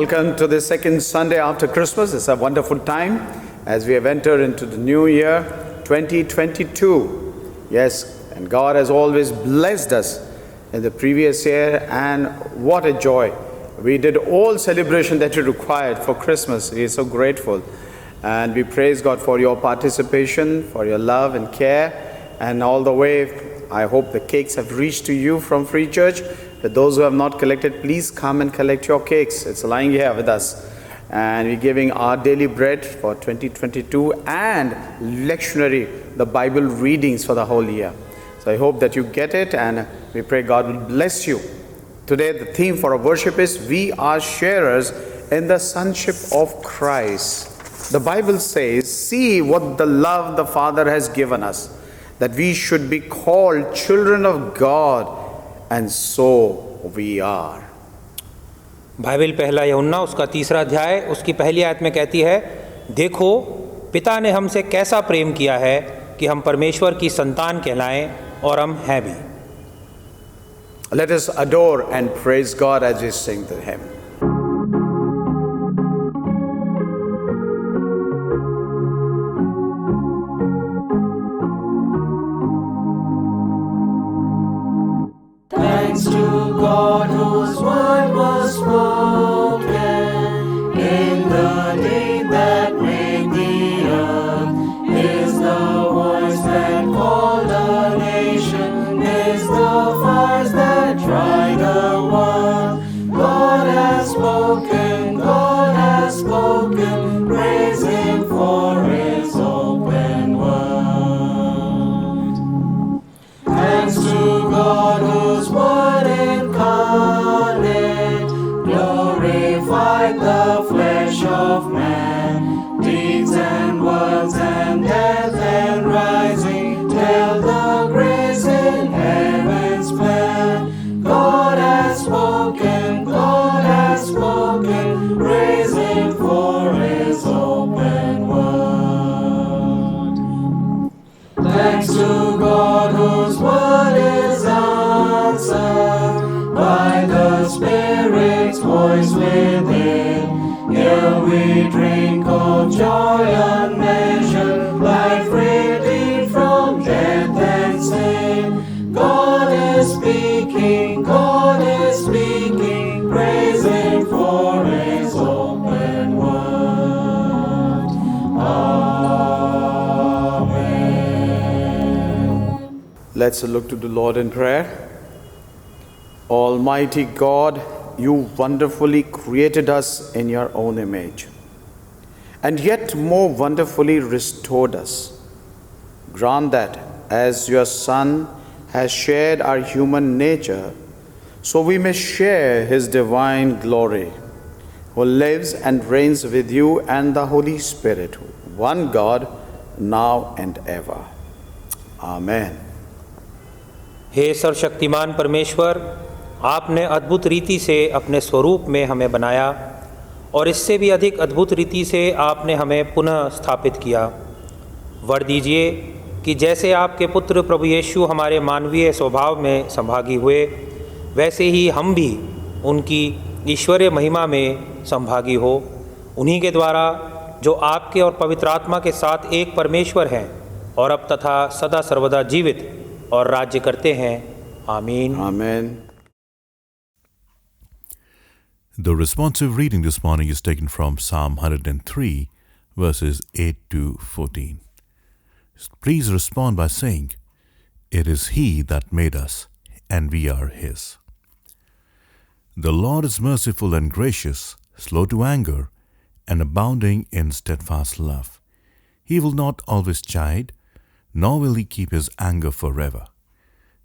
Welcome to the second Sunday after Christmas. It's a wonderful time as we have entered into the new year 2022. Yes, and God has always blessed us in the previous year, and what a joy. We did all celebration that you required for Christmas. We are so grateful. And we praise God for your participation, for your love and care. And all the way, I hope the cakes have reached to you from Free Church. But those who have not collected, please come and collect your cakes. It's lying here with us. And we're giving our daily bread for 2022 and lectionary, the Bible readings for the whole year. So I hope that you get it, and we pray God will bless you. Today the theme for our worship is we are sharers in the sonship of Christ. The Bible says, see what the love the Father has given us, that we should be called children of God, and so we are. Bible पहला यूहन्ना उसका 3 अध्याय उसकी पहली आयत में कहती है, देखो पिता ने हमसे कैसा प्रेम किया है कि हम परमेश्वर की संतान कहलाएं, और हम हैं भी. Let us adore and praise God as we sing the hymn. Thanks to God whose word was spoken in the day that made the earth, is the voice that called the nation, is the fires that tried the world. God has spoken, praise Him for His open word. Thanks to God whose word incarnate glorified the flesh of man, deeds and words and death and rising tell the grace in heaven's plan. God has spoken, praise Him for His open word. Thanks to God whose word is answered by the Spirit's voice within. Here we drink of joy unmeasured, life redeemed from death and sin. God is speaking, praise Him for His open word. Amen. Let's look to the Lord in prayer. Almighty God, you wonderfully created us in your own image, and yet more wonderfully restored us. Grant that as your Son has shared our human nature, so we may share His divine glory, who lives and reigns with you and the Holy Spirit, one God, now and ever. Amen. हे सर्वशक्तिमान परमेश्वर, आपने अद्भुत रीति से अपने स्वरूप में हमें बनाया, और इससे भी अधिक अद्भुत रीति से आपने हमें पुनः स्थापित किया. वर दीजिए कि जैसे आपके पुत्र प्रभु यीशु हमारे मानवीय स्वभाव में संभागी हुए, वैसे ही हम भी उनकी ईश्वरीय महिमा में संभागी हो. उन्हीं के द्वारा जो आपके और पवित्र आत्मा के साथ एक परमेश्वर हैं और अब तथा सदा सर्वदा जीवित और राज्य करते हैं. आमीन. Amen. The responsive reading this morning is taken from Psalm 103, verses 8 to 14. Please respond by saying, "It is He that made us, and we are His." The Lord is merciful and gracious, slow to anger, and abounding in steadfast love. He will not always chide, nor will He keep His anger forever.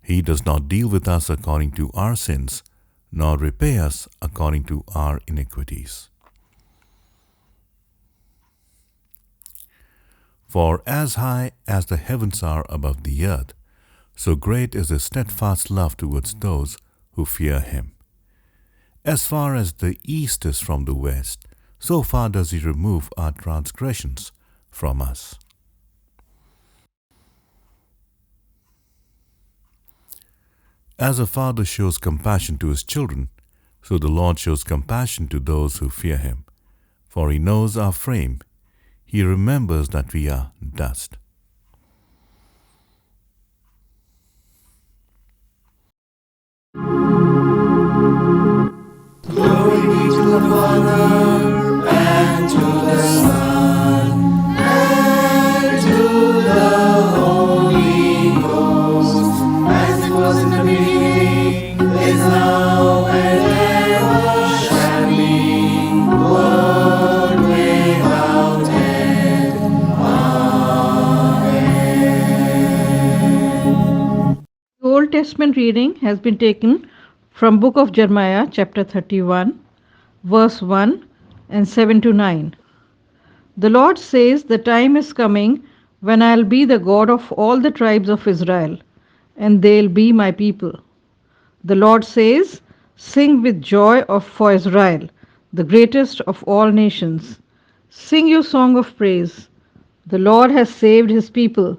He does not deal with us according to our sins, nor repay us according to our iniquities. For as high as the heavens are above the earth, so great is His steadfast love towards those who fear Him. As far as the east is from the west, so far does He remove our transgressions from us. As a father shows compassion to his children, So the Lord shows compassion to those who fear him, for he knows our frame. He remembers that we are dust. Glory be to the Father, and to the Son, and to the Holy Ghost, as it was in the beginning, is now, and ever shall be, world without end. The Old Testament reading has been taken from book of Jeremiah chapter 31 verse 1 and 7 to 9. The Lord says, "The time is coming when I'll be the God of all the tribes of Israel, and they'll be my people." The Lord says, "Sing with joy for Israel, the greatest of all nations. Sing your song of praise. The Lord has saved his people.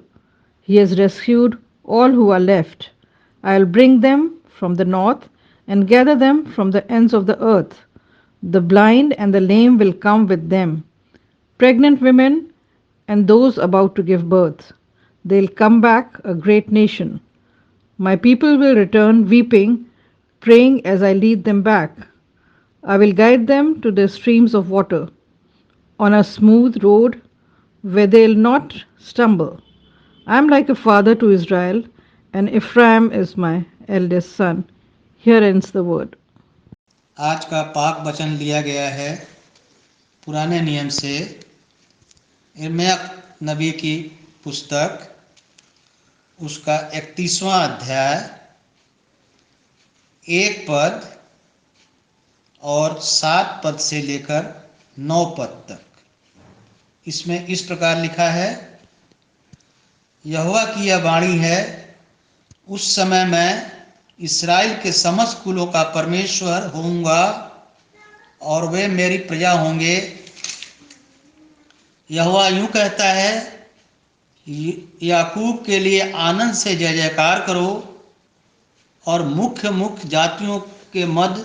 He has rescued all who are left. I'll bring them from the north and gather them from the ends of the earth. The blind and the lame will come with them, pregnant women and those about to give birth. They'll come back a great nation. My people will return weeping, praying as I lead them back. I will guide them to the streams of water, on a smooth road where they'll not stumble. I'm like a father to Israel, and Ephraim is my eldest son." Here ends the word. आज का पाक वचन लिया गया है पुराने नियम से यिर्मयाह नबी की पुस्तक, उसका 31वां अध्याय 1 पद और 7 पद से लेकर 9 पद तक। इसमें इस प्रकार लिखा है, यहोवा की यह वाणी है, उस समय मैं इस्राएल के समस्त कुलों का परमेश्वर होऊंगा और वे मेरी प्रजा होंगे। यहोवा यूं कहता है, याकूब के लिए आनंद से जय जयकार करो और मुख्य मुख्य जातियों के मध्य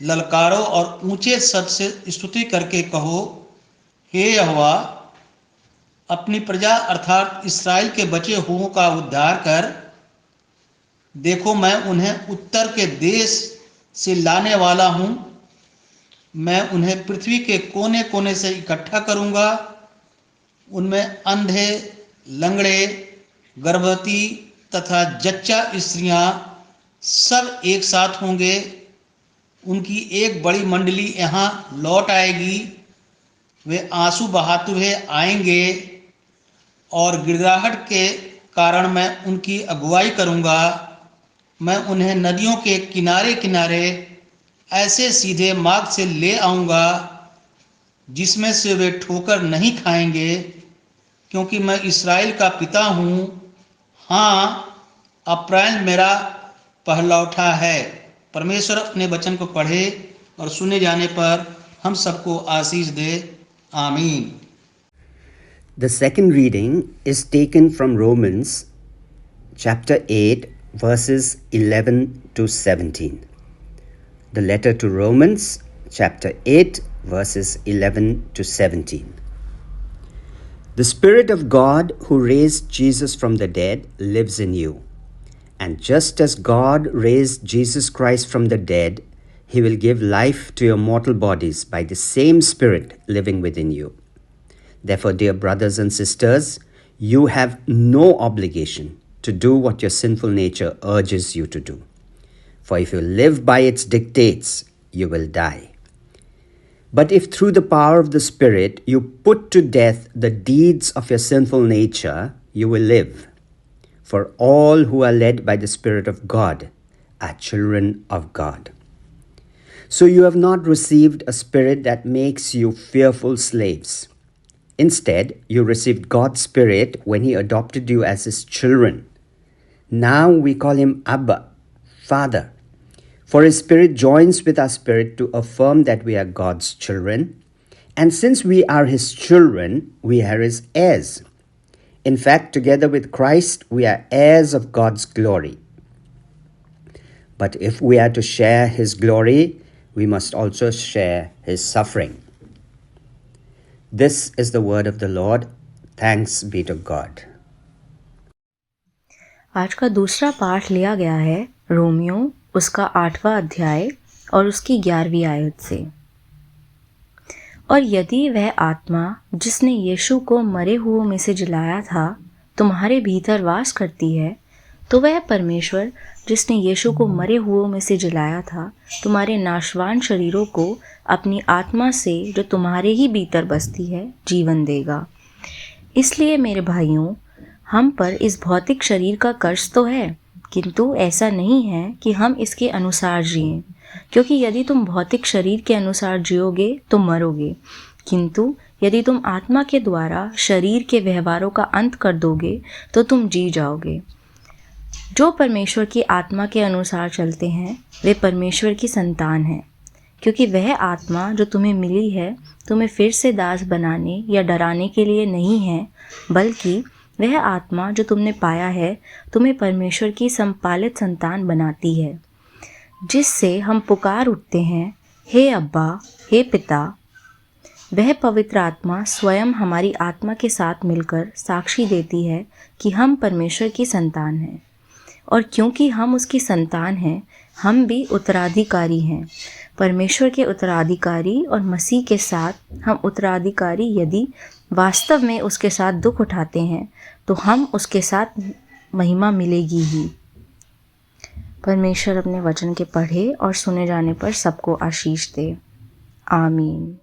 ललकारो और ऊंचे शब्द से स्तुति करके कहो, हे यहोवा, अपनी प्रजा अर्थात इस्राएल के बचे हुओं का उद्धार कर। देखो, मैं उन्हें उत्तर के देश से लाने वाला हूं। मैं उन्हें पृथ्वी के कोने कोने से इकट्ठा करूंगा। उनमें अंधे, लंगड़े, गर्भवती तथा जच्चा स्त्रियां सब एक साथ होंगे। उनकी एक बड़ी मंडली यहाँ लौट आएगी। वे आंसू बहाते हुए आएंगे और गिड़गिड़ाहट के कारण मैं उनकी अगुवाई करूंगा। मैं उन्हें नदियों के किनारे किनारे ऐसे सीधे मार्ग से ले आऊंगा जिसमें से वे ठोकर नहीं खाएंगे, क्योंकि मैं इस्राएल का पिता हूँ। हाँ, अप्रैल मेरा पहलौठा है। परमेश्वर अपने वचन को पढ़े और सुने जाने पर हम सबको आशीष दे। आमीन। The second reading is taken from Romans chapter 8 verses 11 to 17. The letter to Romans chapter 8 verses 11 to 17. The Spirit of God who raised Jesus from the dead lives in you. And just as God raised Jesus Christ from the dead, he will give life to your mortal bodies by the same Spirit living within you. Therefore, dear brothers and sisters, you have no obligation to do what your sinful nature urges you to do. For if you live by its dictates, you will die. But if through the power of the Spirit you put to death the deeds of your sinful nature, you will live. For all who are led by the Spirit of God are children of God. So you have not received a spirit that makes you fearful slaves. Instead, you received God's Spirit when he adopted you as his children. Now we call him Abba, Father. For his Spirit joins with our spirit to affirm that we are God's children. And since we are his children, we are his heirs. In fact, together with Christ, we are heirs of God's glory. But if we are to share his glory, we must also share his suffering. This is the word of the Lord. Thanks be to God. आज का दूसरा पाठ लिया गया है Romeo उसका 8वां अध्याय और उसकी 11वीं आयत से। और यदि वह आत्मा जिसने यीशु को मरे हुओं में से जिलाया था तुम्हारे भीतर वास करती है, तो वह परमेश्वर जिसने यीशु को मरे हुओं में से जिलाया था तुम्हारे नाशवान शरीरों को अपनी आत्मा से जो तुम्हारे ही भीतर बसती है जीवन देगा। इसलिए मेरे भाइयों, हम पर इस भौतिक शरीर का कर्ज तो है, किंतु ऐसा नहीं है कि हम इसके अनुसार जिएं, क्योंकि यदि तुम भौतिक शरीर के अनुसार जियोगे तो मरोगे, किंतु यदि तुम आत्मा के द्वारा शरीर के व्यवहारों का अंत कर दोगे तो तुम जी जाओगे। जो परमेश्वर की आत्मा के अनुसार चलते हैं वे परमेश्वर की संतान हैं, क्योंकि वह आत्मा जो तुम्हें मिली है तुम्हें फिर से दास बनाने या डराने के लिए नहीं है, बल्कि वह आत्मा जो तुमने पाया है तुम्हें परमेश्वर की संपालित संतान बनाती है, जिससे हम पुकार उठते हैं, हे अब्बा, हे पिता। वह पवित्र आत्मा स्वयं हमारी आत्मा के साथ मिलकर साक्षी देती है कि हम परमेश्वर की संतान हैं, और क्योंकि हम उसकी संतान हैं हम भी उत्तराधिकारी हैं, परमेश्वर के उत्तराधिकारी, और मसीह के साथ हम उत्तराधिकारी यदि वास्तव में उसके साथ दुख उठाते हैं तो हम उसके साथ महिमा मिलेगी ही। परमेश्वर अपने वचन के पढ़े और सुने जाने पर सबको आशीष दे। आमीन।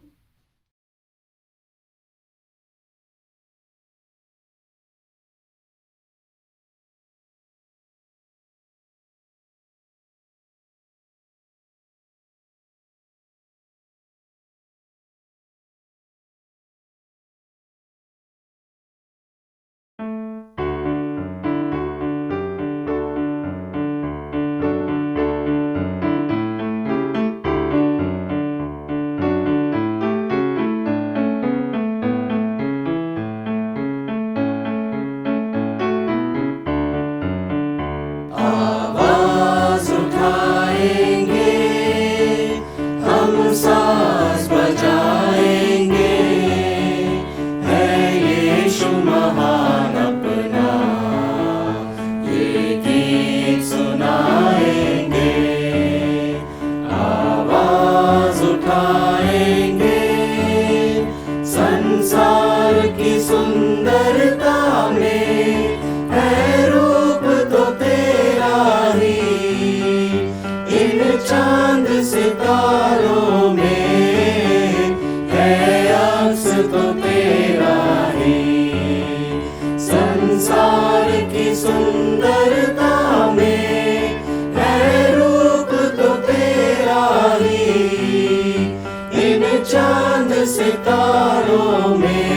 आवाज उठाएंगे, हम साज बजाएंगे, है यीशु महान अपना, ये गीत सुनाएंगे। आवाज उठाएंगे, संसार की सुंदरता में है रूप तो तेरा ही, इन चांद सितारों में है अक्स तो तेरा ही। संसार की सुंदरता में है रूप तो तेरा ही, इन चांद सितारों में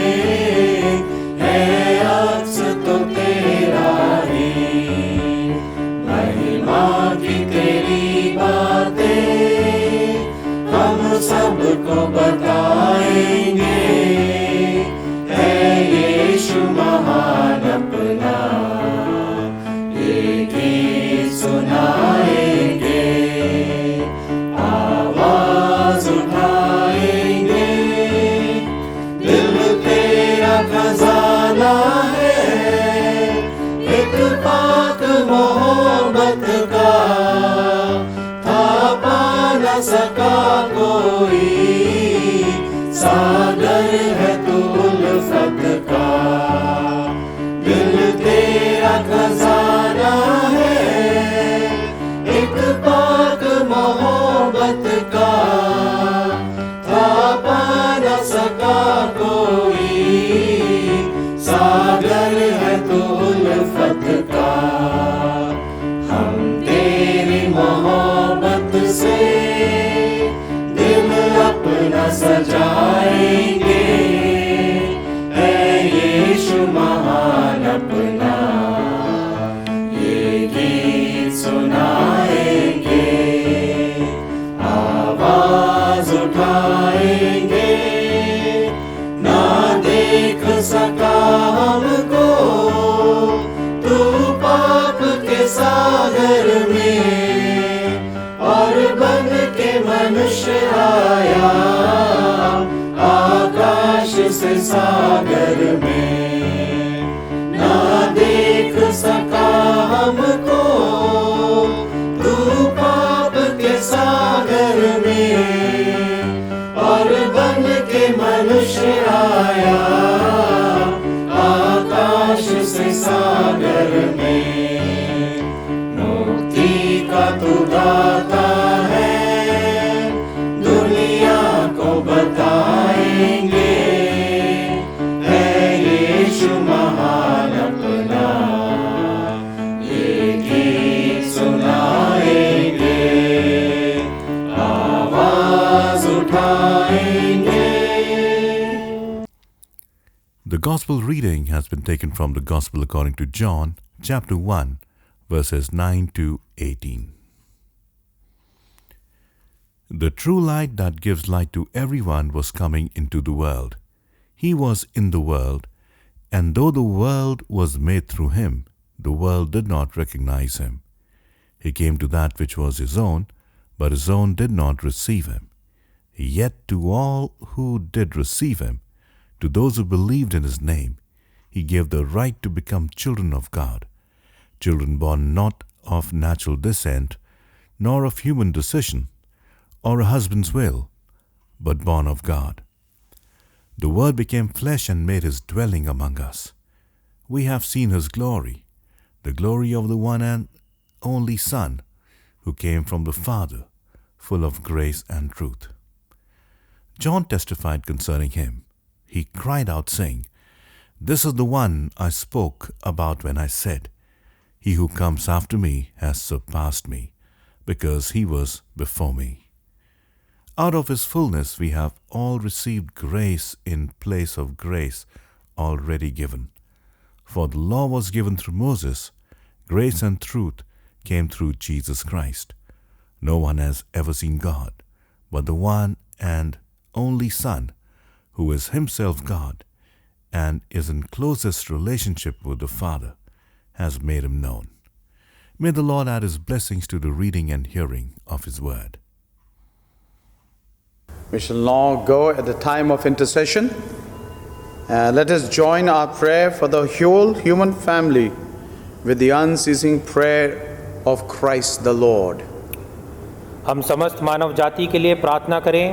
है अक्स तो तेरा ही। महिमा की तेरी बातें हम सबको बताएंगे, है यीशु महान अपना, ये गीत सुनाएंगे। आवाज उठाएंगे, दिल तेरा खजाना है, एक पाक मोहब्बत का, था पा न सका कोई, सागर है तू उल्फत का। दिल तेरा खजाना है, एक पाक मोहब्बत का, था पा न सका कोई, सागर है तू उल्फत का। हम तेरी मोहब्बत से दिल अपना सजाएंगे, मनुष्य आया आकाश से सागर में, ना देख सका हमको तू पाप के सागर में, और बन के मनुष्य आया आकाश से सागर में। मुक्ति का तू दाता है, दुनिया को बताएंगे, है यीशु महान अपना, ये गीत सुनाएंगे, आवाज उठाएंगे। The Gospel reading has been taken from the Gospel according to John, chapter 1, verses 9 to 18. The true light that gives light to everyone was coming into the world. He was in the world, and though the world was made through him, the world did not recognize him. He came to that which was his own, but his own did not receive him. Yet to all who did receive him, to those who believed in his name, he gave the right to become children of God, children born not of natural descent, nor of human decision, or a husband's will, but born of God. The Word became flesh and made his dwelling among us. We have seen his glory, the glory of the one and only Son, who came from the Father, full of grace and truth. John testified concerning him. He cried out, saying, "This is the one I spoke about when I said, He who comes after me has surpassed me, because he was before me." Out of his fullness we have all received grace in place of grace already given. For the law was given through Moses, grace and truth came through Jesus Christ. No one has ever seen God, but the one and only Son, who is himself God and is in closest relationship with the Father, has made him known. May the Lord add his blessings to the reading and hearing of his word. We shall now go at the time of intercession. Let us join our prayer for the whole human family with the unceasing prayer of Christ the Lord. हम समस्त मानव जाति के लिए प्रार्थना करें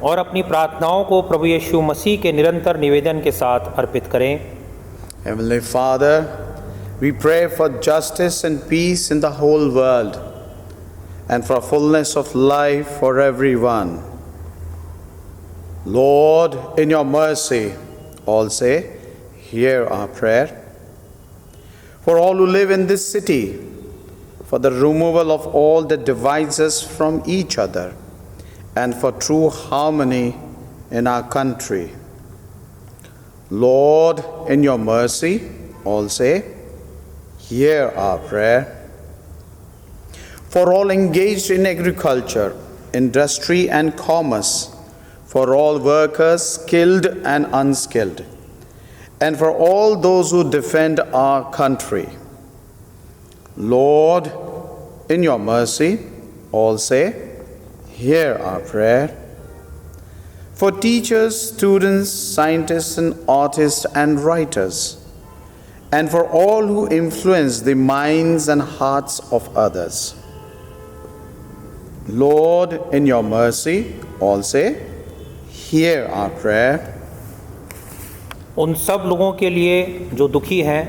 और अपनी प्रार्थनाओं को प्रभु यीशु मसीह के निरंतर निवेदन के साथ अर्पित करें। Heavenly Father, we pray for justice and peace in the whole world and for fullness of life for everyone. Lord, in your mercy, all say, hear our prayer. For all who live in this city, for the removal of all that divides us from each other, and for true harmony in our country. Lord, in your mercy, all say, hear our prayer. For all engaged in agriculture, industry, and commerce, for all workers, skilled and unskilled, and for all those who defend our country. Lord, in your mercy, all say, hear our prayer. For teachers, students, scientists, and artists and writers, and for all who influence the minds and hearts of others. Lord, in your mercy, all say, hear our prayer. उन सब लोगों के लिए जो दुखी हैं,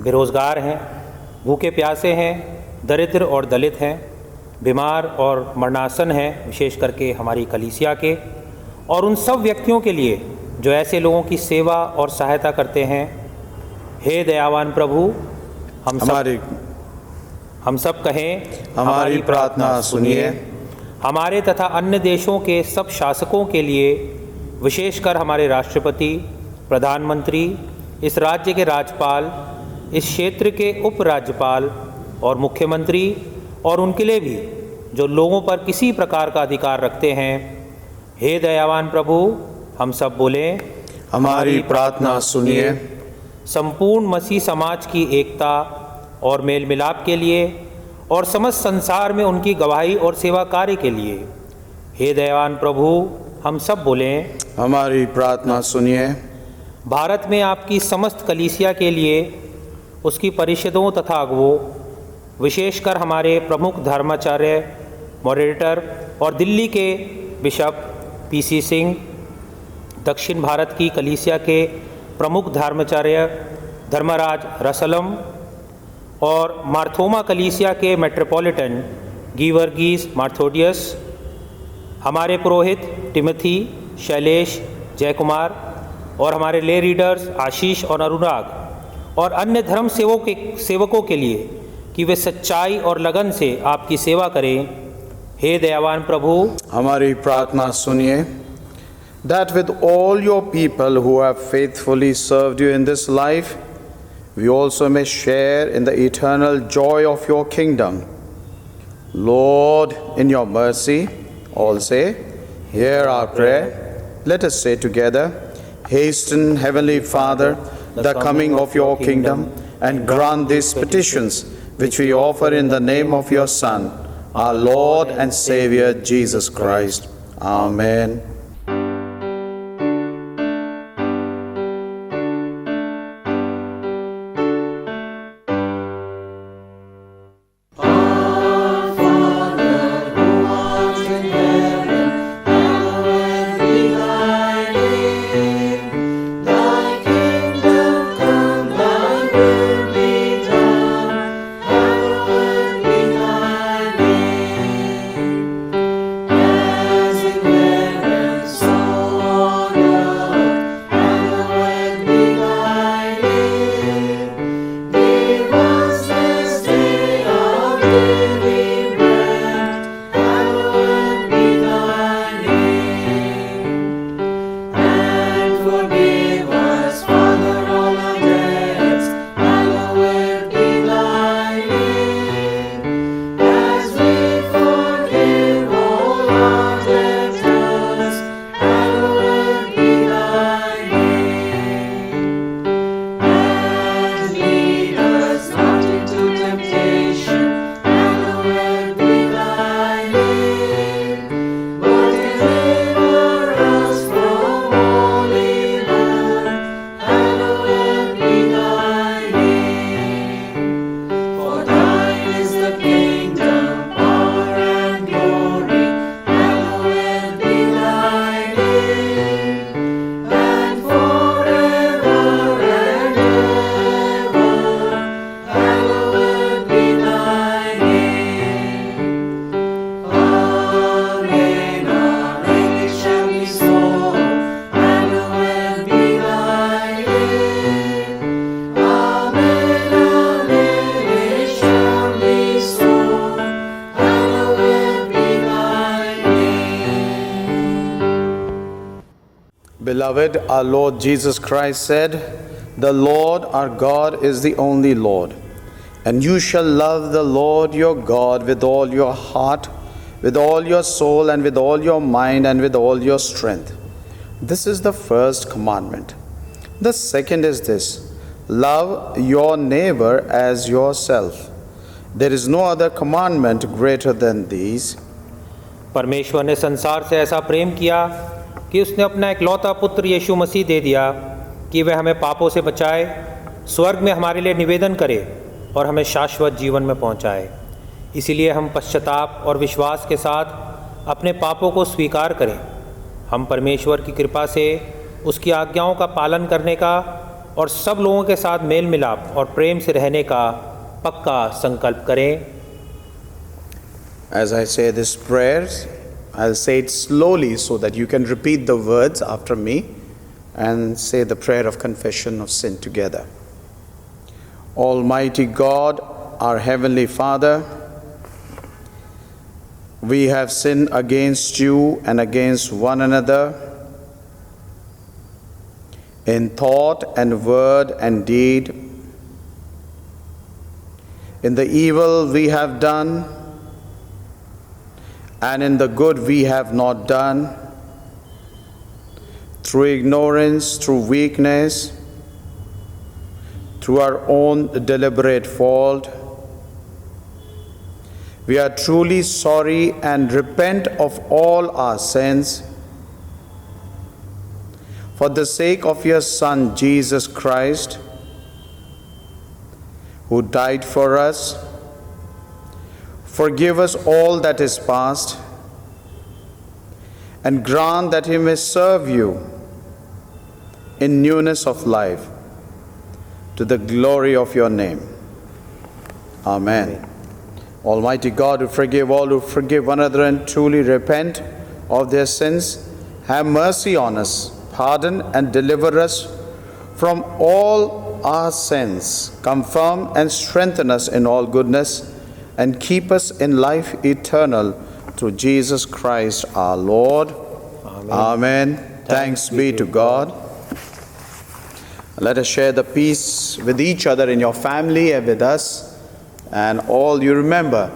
बेरोज़गार हैं, भूखे प्यासे हैं, दरिद्र और दलित हैं, बीमार और मरणासन हैं, विशेष करके हमारी कलीसिया के, और उन सब व्यक्तियों के लिए जो ऐसे लोगों की सेवा और सहायता करते हैं। हे दयावान प्रभु, हम सब कहें, हमारी प्रार्थना सुनिए। हमारे तथा अन्य देशों के सब शासकों के लिए, विशेषकर हमारे राष्ट्रपति, प्रधानमंत्री, इस राज्य के राज्यपाल, इस क्षेत्र के उपराज्यपाल और मुख्यमंत्री, और उनके लिए भी जो लोगों पर किसी प्रकार का अधिकार रखते हैं। हे दयावान प्रभु, हम सब बोलें, हमारी प्रार्थना सुनिए। संपूर्ण मसीह समाज की एकता और मेल मिलाप के लिए और समस्त संसार में उनकी गवाही और सेवा कार्य के लिए हे दयावान प्रभु, हम सब बोलें। हमारी प्रार्थना सुनिए। भारत में आपकी समस्त कलीसिया के लिए, उसकी परिषदों तथा अगुवों, विशेषकर हमारे प्रमुख धर्माचार्य, मॉडरेटर और दिल्ली के बिशप पीसी सिंह, दक्षिण भारत की कलीसिया के प्रमुख धर्माचार्य धर्मराज रसलम और मार्थोमा कलीसिया के मेट्रोपॉलिटन गीवर्गीस मार्थोडियस, हमारे पुरोहित टिमथी, शैलेश, जयकुमार और हमारे ले रीडर्स आशीष और अनुराग और अन्य धर्म सेवकों के लिए कि वे सच्चाई और लगन से आपकी सेवा करें। हे दयावान प्रभु, हमारी प्रार्थना सुनिए। That with all your people who have faithfully served you in this life, we also may share in the eternal joy of your kingdom. Lord, in your mercy, all say, hear our prayer. Let us say together, hasten, Heavenly Father, the coming of your kingdom, and grant these petitions which we offer in the name of your Son, our Lord and Savior, Jesus Christ. Amen. Beloved, our Lord Jesus Christ said, "The Lord our God is the only Lord, and you shall love the Lord your God with all your heart, with all your soul, and with all your mind, and with all your strength." This is the first commandment. The second is this: love your neighbor as yourself. There is no other commandment greater than these. परमेश्वर ने संसार से ऐसा प्रेम किया कि उसने अपना इकलौता पुत्र यीशु मसीह दे दिया कि वह हमें पापों से बचाए, स्वर्ग में हमारे लिए निवेदन करे और हमें शाश्वत जीवन में पहुंचाए। इसीलिए हम पश्चाताप और विश्वास के साथ अपने पापों को स्वीकार करें। हम परमेश्वर की कृपा से उसकी आज्ञाओं का पालन करने का और सब लोगों के साथ मेल मिलाप और प्रेम से रहने का पक्का संकल्प करें। As I say this prayers, I'll say it slowly so that you can repeat the words after me and say the prayer of confession of sin together. Almighty God, our Heavenly Father, we have sinned against you and against one another in thought and word and deed, in the evil we have done and in the good we have not done, through ignorance, through weakness, through our own deliberate fault. We are truly sorry and repent of all our sins. For the sake of your Son, Jesus Christ, who died for us, forgive us all that is past, and grant that we may serve you in newness of life, to the glory of your name. Amen. Almighty God, who forgive all who forgive one another and truly repent of their sins, have mercy on us, pardon and deliver us from all our sins, confirm and strengthen us in all goodness, and keep us in life eternal through Jesus Christ our Lord. Amen. Amen. Thanks be to God. Let us share the peace with each other in your family and with us. And all you remember,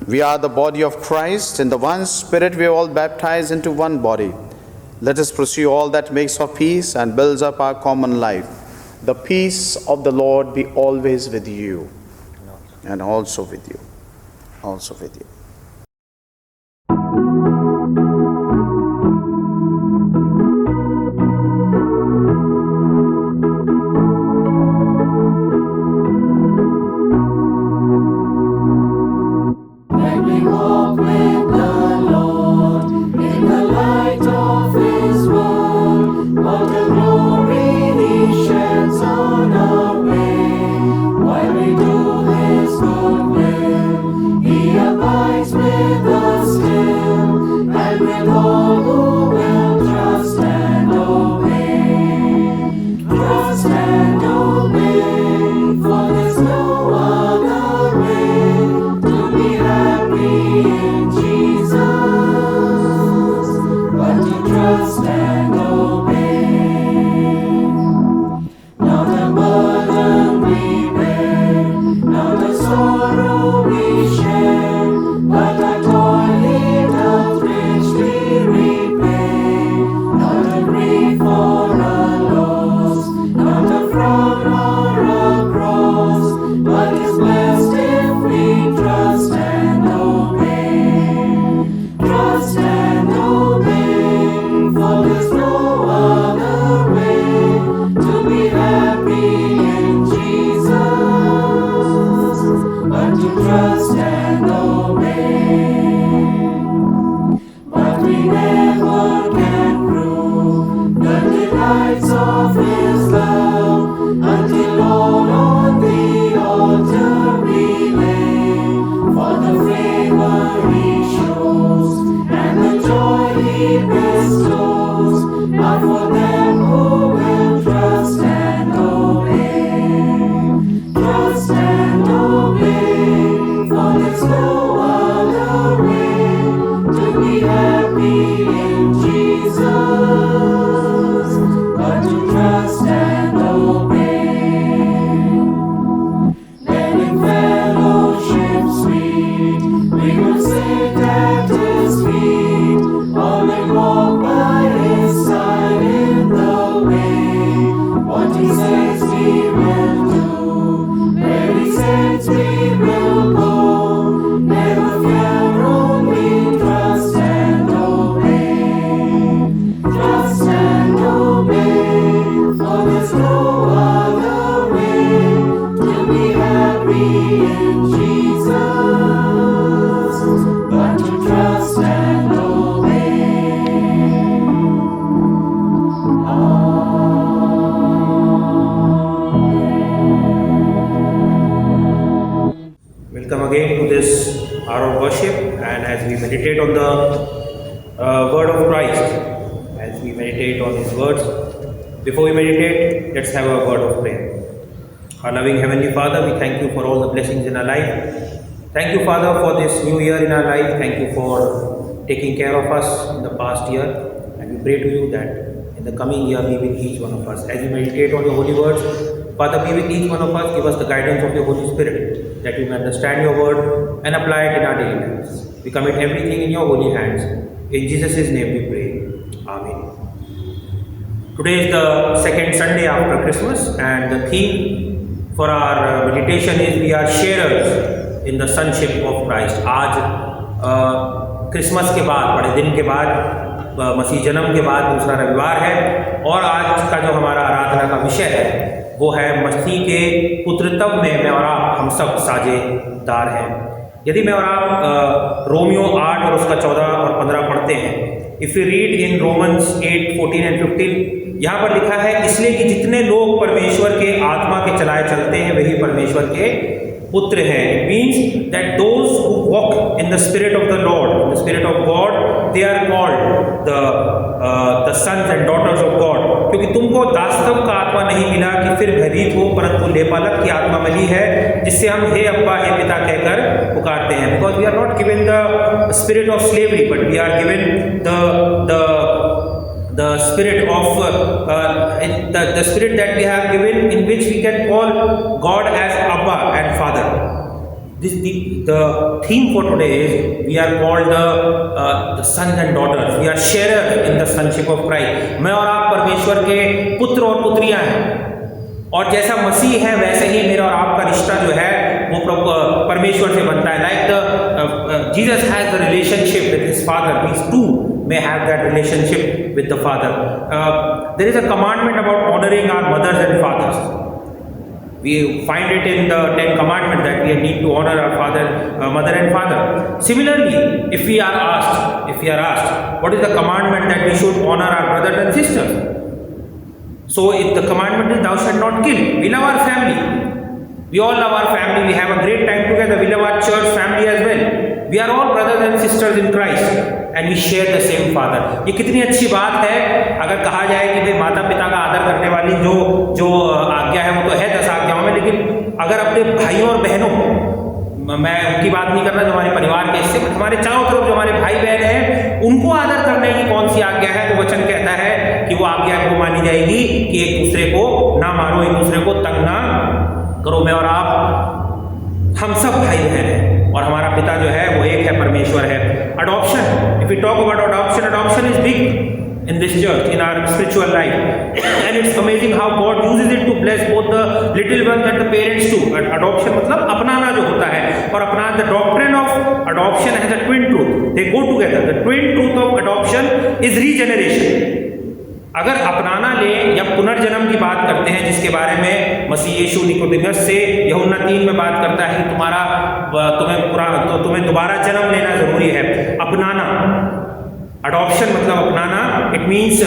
we are the body of Christ. In the one Spirit we are all baptized into one body. Let us pursue all that makes for peace and builds up our common life. The peace of the Lord be always with you, and also with you. Also with you. When we walk with the Lord in the light of His word, what a glory He sheds on our way. While we do His good will, He abides with us still, and with all who will trust and obey. Trust and obey, for there's no other way to be happy in Jesus, but to trust and obey. Not a burden we bear, not a sorrow we share, but a toil He doth richly repay. Not a grief or a loss, not a frown or a cross, but is blessed if we trust and obey. Trust and obey, for there's no other way to be happy in Jesus, but to trust and obey. But we never can prove the delights of His love until all on the altar we lay. For the favor He shows and the joy He bestows are for them who will trust and obey. Trust and obey, for there's no other way to be happy in Jesus, but to trust and obey. Then in fellowship sweet, we will sit at His feet, all will walk by His side in the way. What He says we will do, where He sends we will go. Never fear, only trust and obey. Trust and obey, for there's no other way to be happy in Jesus, but to trust and obey. Welcome again to this hour of worship, and as we meditate on the word of Christ, as we meditate on His words, before we meditate, let's have a word of prayer. Our loving Heavenly Father, we thank You for all the blessings in our life. Thank You, Father, for this new year in our life. Thank You for taking care of us in the past year, and we pray to You that in the coming year be with each one of us. As we meditate on Your holy words, Father, be with each one of us. Give us the guidance of Your Holy Spirit, that we may understand Your word and apply it in our daily lives. We commit everything in Your holy hands. In Jesus' name we pray. Amen. Today is the second Sunday after Christmas, and the theme for our meditation is we are sharers in the sonship of Christ. आज Christmas के बाद, बड़े दिन के बाद, मसीह जन्म के बाद दूसरा रविवार है और आज का जो हमारा आराधना का विषय है वो है मसीह के पुत्रत्व में मैं और आप हम सब साझेदार हैं। यदि मैं और आप रोमियो 8 और उसका 14 और 15 पढ़ते हैं, if you read in Romans 8, 14 and 15, यहाँ पर लिखा है, इसलिए कि जितने लोग परमेश्वर के आत्मा के चलाए चलते हैं वही परमेश्वर के पुत्र हैं। It means that those who walk in the spirit of the Lord, in the spirit of God, they are called the sons and daughters of God. क्योंकि तुमको दास्तव का आत्मा नहीं मिला कि फिर भयभीत हो, परंतु लेपालक की आत्मा मिली है जिससे हम हे अब्बा हे पिता कहकर पुकारते हैं। Because we are not given the spirit of slavery but we are given the spirit of the spirit that we have given, in which we can call God as Abba and Father. The theme for today is we are called the sons and daughters. We are sharers in the sonship of Christ. मैं और आप परमेश्वर के पुत्र और पुत्रियां हैं और जैसा मसीह है वैसे ही मेरा और आपका रिश्ता जो है वो परमेश्वर से बनता है। Like Jesus has the relationship with his father. These two may have that relationship with the father. There is a commandment about honoring our mothers and fathers. We find it in the 10 commandments that we need to honor our mother and father. Similarly, if we are asked, what is the commandment that we should honor our brothers and sisters? So if the commandment is thou shalt not kill, we love our family. We all love our family. We have a great time together. We love our church family as well. We are all brothers and sisters in Christ and we share the same father. ये कितनी अच्छी बात है अगर कहा जाए कि भाई माता पिता का आदर करने वाली जो आज्ञा है वो तो है 10 आज्ञाओं में, लेकिन अगर अपने भाइयों और बहनों, मैं उनकी बात नहीं करना जो हमारे परिवार के हिस्से, बट हमारे चारों तरफ जो हमारे भाई बहन हैं उनको आदर करने की कौन सी आज्ञा है? तो वचन कहता है कि वो आज्ञा को मानी जाएगी कि एक दूसरे को ना मारो, एक दूसरे को तंग ना करो। मैं और आप हम सब भाई बहन हैं और हमारा पिता जो है वो एक है, परमेश्वर है। Adoption, if we talk about adoption is big in this church, in our spiritual life, and it's amazing how God uses it to bless both the little ones and the parents too. Adoption मतलब अपनाना जो होता है, और अपना, the doctrine of adoption has a twin truth. They go together. The twin truth of adoption is regeneration. अगर अपनाना ले या पुनर्जन्म की बात करते हैं, जिसके बारे में मसीह यीशु निकोदेमस से यूहन्ना 3 में बात करता है कि तुम्हें दोबारा जन्म लेना जरूरी है। अपनाना, adoption मतलब अपनाना, it means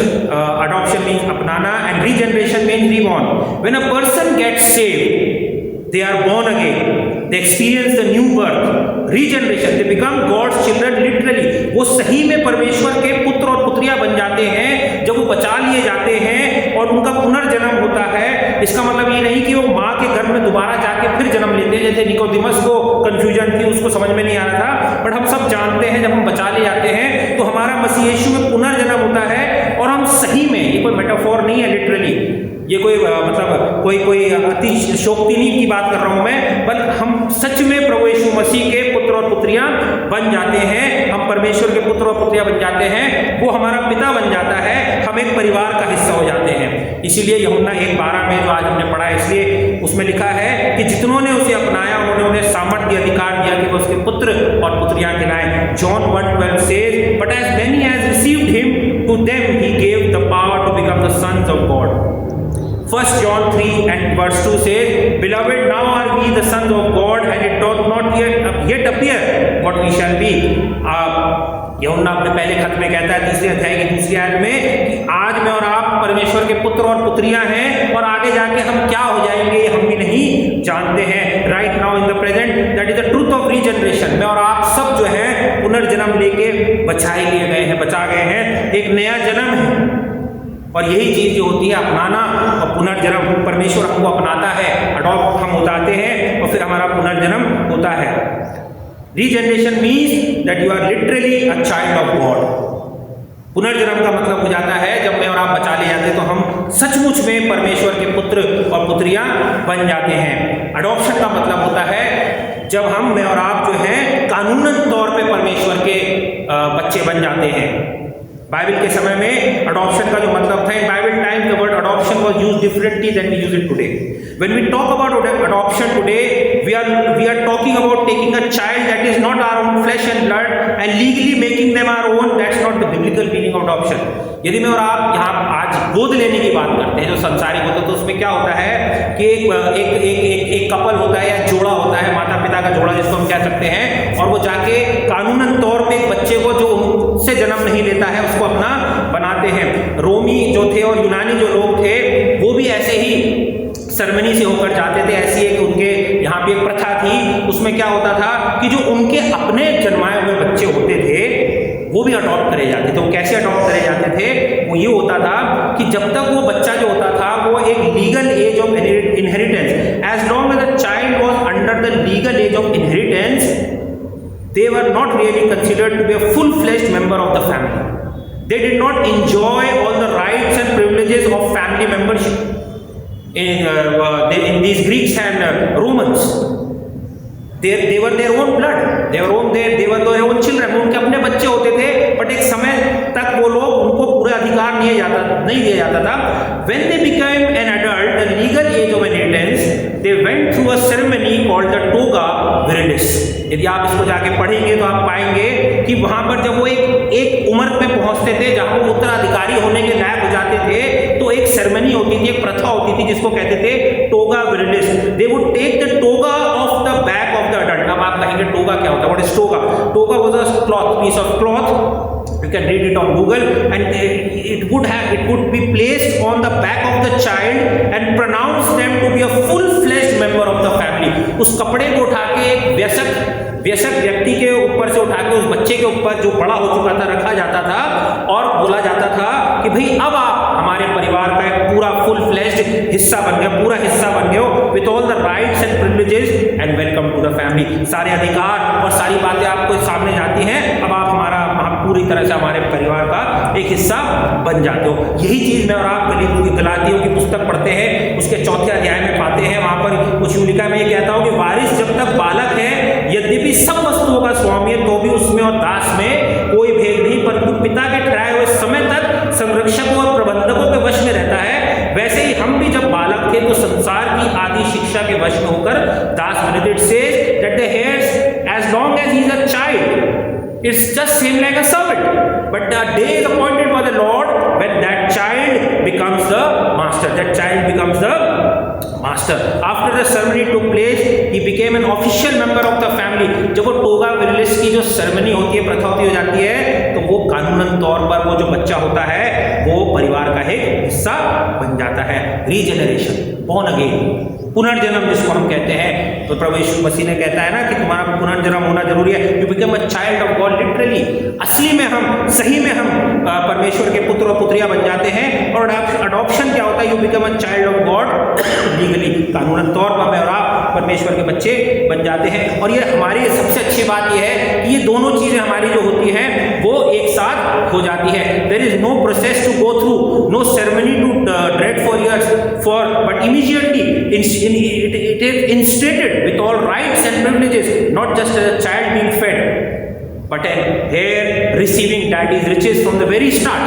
adoption means अपनाना, and regeneration means reborn. When a person gets saved, they are born again, they experience the new birth, regeneration, they become God's children literally. वो सही में परमेश्वर के पुत्र और पुत्रियां बन जाते हैं जब वो बचा लिए जाते हैं और उनका पुनर्जन्म होता है। इसका मतलब ये नहीं कि वो माँ के गर्भ में दोबारा जाके फिर जन्म लेते हैं, जैसे निकोदेमस को कंफ्यूजन थी, उसको समझ में नहीं आ रहा था, बट हम सब जानते हैं जब हम बचा ले जाते हैं तो हमारा मसीह यीशु में पुनर्जन्म होता है और हम सही में, ये कोई मेटाफोर नहीं है लिटरली, ये कोई मतलब कोई अतिशयोक्ति नहीं की बात कर रहा हूं मैं, बल्कि हम सच में प्रभु यीशु मसीह के पुत्र और पुत्रियां बन जाते हैं। हम परमेश्वर के पुत्र और पुत्रियां बन जाते हैं, वो हमारा पिता बन जाता है, हम एक परिवार का हिस्सा हो जाते हैं। इसीलिए यूहन्ना 1:12 में जो आज हमने पढ़ा है, इसलिए उसमें लिखा है कि जितनों ने उसे अपनाया उन्होंने उन्हें सामर्थ्य अधिकार दिया कि वो उसके पुत्र और पुत्रियां कहलाएं। John 1:12 says, but as many as received him, to them he gave the power to become the sons of God. 1 John 3:2 says, beloved, now are we the sons of God, and it doth not yet appear what we shall be. यूहन्ना अपने पहले खत में कहता है 3 अध्याय की 2 आयत में कि आज मैं और आप परमेश्वर के पुत्र और पुत्रियां हैं और आगे जाके हम क्या हो जाएंगे ये हम भी नहीं जानते हैं। Right now in the present, that is the truth of regeneration. मैं और आप सब जो है पुनर्जन्म लेके बचाए लिए गए हैं, बचा गए हैं, एक नया जन्म है। और यही चीज जो होती है अपनाना और पुनर्जन्म, परमेश्वर हमको अपनाता है, अडॉप्ट हम हो जाते हैं और फिर हमारा पुनर्जन्म होता है। Regeneration means that you are literally a child of God. पुनर्जन्म का मतलब हो जाता है जब मैं और आप बचा ले जाते हैं तो हम सचमुच में परमेश्वर के पुत्र और पुत्रियां बन जाते हैं। अडॉप्शन का मतलब होता है जब हम, मैं और आप जो हैं, कानूनन तौर पे परमेश्वर के बच्चे बन जाते हैं। बाइबल के समय में अडॉप्शन का जो मतलब था, in Bible time the word adoption was used differently than we use it today. When we talk about adoption today, we are talking about taking a child that is not our own flesh and blood and legally making them our own. That's not the biblical meaning of adoption. यदि मैं और आप यहाँ आज गोद लेने की बात करते हैं जो संसारिक होता है, तो उसमें क्या होता है कि एक कपल होता है या जोड़ा होता है, माता पिता का जोड़ा जिसको हम कह सकते हैं, और वो जाके कानूनन तौर पे एक बच्चे को जो उनसे जन्म नहीं लेता है उसको अपना बनाते हैं. रोमी जो थे और यूनानी जो लोग थे वो भी ऐसे ही सेरेमनी से होकर जाते थे. ऐसी एक उनके यहाँ पे एक प्रथा थी. उसमें क्या होता था कि जो उनके अपने जन्माए हुए बच्चे होते थे वो भी अडॉप्ट करे जाते थे. वो कैसे अडॉप्ट करे जाते थे? वो ये होता था कि जब तक वो बच्चा जो होता था वो एक legal age of inheritance, as long as the child was under the legal age of inheritance, they were not really considered to be a full-fledged member of the family. They did not enjoy all the rights and privileges of family membership in these Greeks and Romans. They were their own blood, they were their own children. उनके अपने बच्चे होते थे, but एक समय तक वो लोग उनको पूरा अधिकार नहीं दिया जाता था. When they became an adult, the legal age of inheritance, they went through a ceremony called the toga virilis. यदि आप इसको जाके पढ़ेंगे तो आप पाएंगे कि वहां पर जब वो एक उम्र पे पहुंचते थे जहां वो उत्तराधिकारी होने के लायक हो जाते थे, तो एक सेरेमनी होती थी, एक प्रथा होती थी जिसको कहते थे toga virilis. They would take the toga off the back of the adult. अब आप कहेंगे टोगा क्या होता है? What is toga? Toga was a cloth, piece of cloth. You can read it on Google, and it would be placed on the back of the child and pronounce them to be a full-fledged member of the family. उस कपड़े को उठा के एक व्यसक व्यक्ति के ऊपर से उठा के उस बच्चे के ऊपर जो बड़ा हो चुका था रखा जाता था और बोला जाता था कि भाई अब आप हमारे परिवार का एक पूरा फुल-फ्लेज्ड हिस्सा बन गए, पूरा हिस्सा बन गए हो, with all the rights and privileges and welcome to the family. सारे अधिकार और सारी बातें आपको सामने जाती हैं. अब आप पूरी तरह से हमारे परिवार का एक हिस्सा बन जाते हो. यही चीज मैं और आप गलातियों की पुस्तक पढ़ते हैं, उसके 4 अध्याय में पाते हैं. वहां पर कुछ यूं लिखा है, मैं ये कहता हूं कि वारिस जब तक बालक है, यद्यपि सब वस्तुओं का स्वामी है, तो भी उसमें और दास में कोई भेद नहीं, परंतु पिता के ठहराए हुए समय तक संरक्षकों और प्रबंधकों के वश में रहता है. वैसे ही हम भी जब बालक थे तो संसार की आदि शिक्षा के वश में होकर दास बने. It says that the heirs as long as he is a child, it's just same like a servant, but the day is appointed by the Lord when that child becomes the master. That child becomes the master. After the ceremony took place, he became an official member of the family. जब वो toga विरिलिस की जो ceremony होती है, प्रथा होती हो जाती है, तो वो कानूनन तौर पर वो जो बच्चा होता है वो परिवार का एक हिस्सा बन जाता है. रीजनरेशन, born again, पुनर्जन्म जिसको हम कहते हैं. तो प्रभु यीशु मसीह ने कहता है ना कि तुम्हारा पुनर्जन्म होना जरूरी है. You become a child of God. Literally, असली में हम, सही में हम परमेश्वर के पुत्र और पुत्रियां बन जाते हैं. और अडॉप्शन क्या होता है? You become a child of God legally. कानूनन तौर पर मैं और आप परमेश्वर के बच्चे बन जाते हैं. और ये हमारी सबसे अच्छी बात ये है कि ये दोनों चीजें हमारी जो होती हैं वो एक साथ हो जाती है. There is no process to go through, no ceremony to dread for years for, but immediately it is instated with all rights and privileges, not just as a child being fed, but an heir receiving daddy's riches from the very start.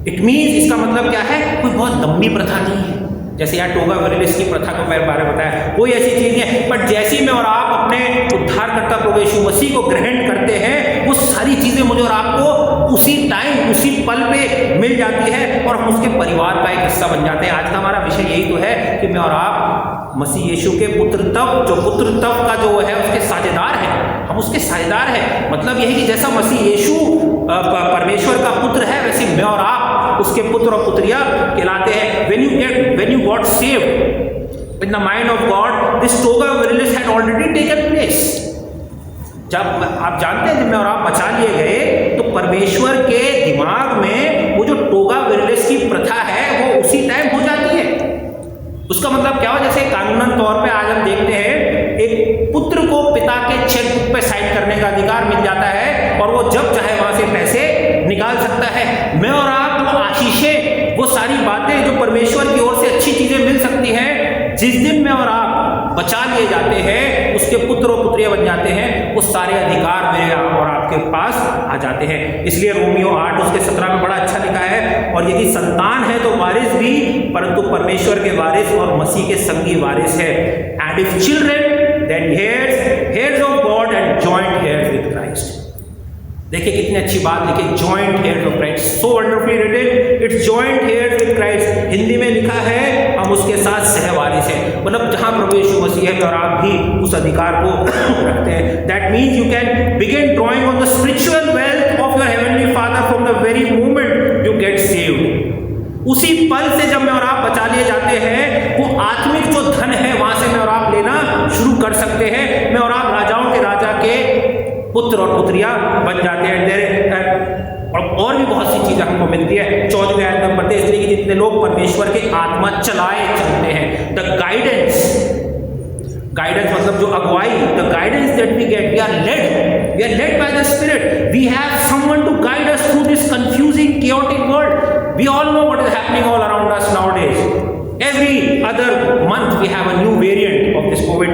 It means, इसका मतलब क्या है? कोई बहुत लंबी प्रथा नहीं है. जैसे यहाँ टोगा विरिलिस की प्रथा को मेरे बारे में बताया, कोई ऐसी चीज नहीं है. बट जैसे ही मैं और आप अपने उद्धारकर्ता प्रभु यीशु मसीह को ग्रहण करते हैं, वो सारी चीजें मुझे और आपको उसी टाइम, उसी पल पे मिल जाती है और हम उसके परिवार का एक हिस्सा बन जाते हैं. आज का हमारा विषय यही तो है कि मैं और आप मसीह यीशु के पुत्रत्व, जो पुत्रत्व का जो है उसके साझेदार हैं. हम उसके साझेदार हैं. मतलब यही कि जैसा मसीह यीशु परमेश्वर का पुत्र है, वैसे मैं और आप उसके पुत्र और पुत्रियां कहलाते हैं. when you got saved in the mind of God, this toga virilis had already taken place. जब आप जानते हैं, जब मैं और आप बचा लिए गए तो परमेश्वर के दिमाग में वो जो टोगा विरिलिस की प्रथा है वो उसी टाइम हो जाती है. उसका मतलब क्या हो? जैसे कानूनन तौर पे आज हम देखते हैं एक पुत्र को पिता के चेकबुक पे साइन करने का अधिकार मिल जाता है और वो जब चाहे वहां से पैसे निकाल सकता है. मैं और आप वो आशीषें, वो सारी बातें जो परमेश्वर की ओर से अच्छी चीजें मिल सकती हैं, जिस दिन मैं और आप बचा लिए जाते हैं, उसके पुत्र और पुत्रियां बन जाते हैं, वो सारे अधिकार मेरे और आपके पास आ जाते हैं। इसलिए रोमियो 8 उसके 17 में बड़ा अच्छा लिखा है, और यदि संतान है तो वारिस भी, परंतु परमेश्वर के वारिस और मसीह के संगी वारिस है। And if children then heirs of God and joint heirs with Christ. देखिए कितनी अच्छी बात लिखी, joint heirs of Christ, so wonderfully written, it's joint heirs with Christ. Hindi में लिखा है हम उसके साथ सहवारिस हैं, मतलब जहां प्रभु यीशु मसीह है और आप भी उस अधिकार को रखते हैं। That means you can begin drawing on the spiritual wealth of your heavenly father from the very moment you get saved. उसी पल से जब मैं और आप बचा लिए जाते हैं, वो आत्मिक जो धन है वहां से मैं और आप लेना शुरू कर सकते हैं। मैं और आप राजाओं के राजा के पुत्र और पुत्रियां बन जाते हैं। और भी बहुत सी चीजें हमको मिलती है। 14वें आयत में पढ़ते हैं, इसलिए कि जितने लोग परमेश्वर के आत्मा चलाए चलते हैं, द गाइडेंस मतलब जो अगुवाई, the guidance that we get, we are led by the spirit, we have someone to guide us through this confusing chaotic world। We all know what is happening all around us nowadays। Every other month we have a new variant of this COVID,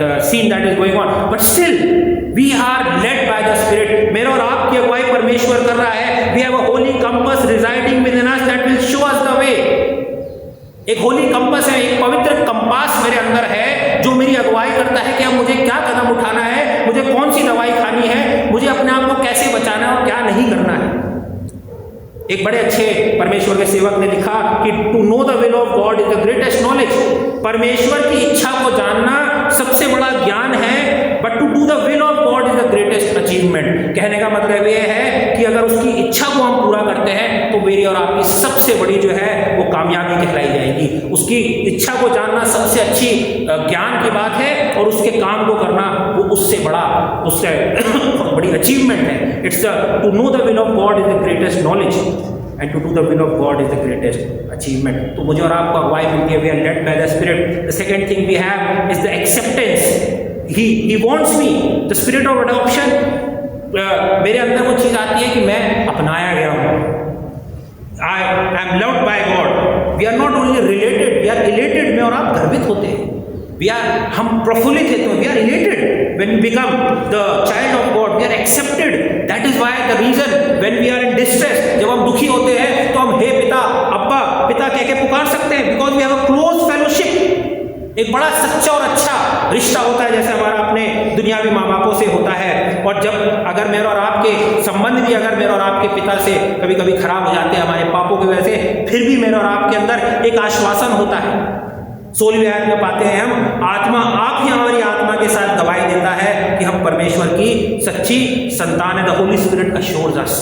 the scene that is going on. But still, we are led by the Spirit. मेरे और आपकी अगुवाई परमेश्वर कर रहा है। We have a holy compass residing within us that will show us the way. एक Holi compass है, एक पवित्र कंपास मेरे अंदर है जो मेरी अगुवाई करता है कि अब मुझे क्या कदम उठाना है, मुझे कौन सी दवाई खानी है, मुझे अपने आप को कैसे बचाना है और क्या नहीं करना है। एक बड़े अच्छे परमेश्वर के सेवक ने लिखा कि to know the will of God is the greatest knowledge. परमेश्वर की इच्छा को जानना सबसे बड़ा ज्ञान है, but to do the will of God is the greatest achievement. कहने का मतलब ये है कि अगर उसकी इच्छा को हम पूरा करते हैं तो मेरी और आपकी सबसे बड़ी जो है वो कामयाबी कहलाई जाएगी। उसकी इच्छा को जानना सबसे अच्छी ज्ञान की बात है, और उसके काम को करना वो उससे बड़ी अचीवमेंट है। It's to know the will of God is the greatest knowledge and to do the will of God is the greatest achievement। तो मुझे और आपको अगुवाई मिलती है, we are led by the Spirit। The second thing we have is the acceptance। He wants me, the spirit of adoption। मेरे अंदर वो चीज़ आती है कि मैं अपनाया गया हूँ। I am loved by God। We are not only related, we are elated। मैं और आप गर्वित होते हैं, हम प्रफुल्लित हैं, तो we are elated when we become the child of God। We are accepted। That is why the reason when we are in distress, जब हम दुखी होते हैं तो हम हे पिता, अब्बा, पिता कह के पुकार सकते हैं, because we have a close fellowship। एक बड़ा सच्चा और अच्छा रिश्ता होता है, जैसे हमारा अपने दुनियावी माँ बापों से होता है। और जब अगर मेरे और आपके संबंध भी अगर मेरे और आपके पिता से कभी कभी खराब हो जाते हैं हमारे पापों की वजह से, फिर भी मेरे और आपके अंदर एक आश्वासन होता है। 16वें आयत में पाते हैं हम, आत्मा आप ही हमारी आत्मा के साथ गवाही देता है कि हम परमेश्वर की सच्ची संतान है। The Holi spirit assures us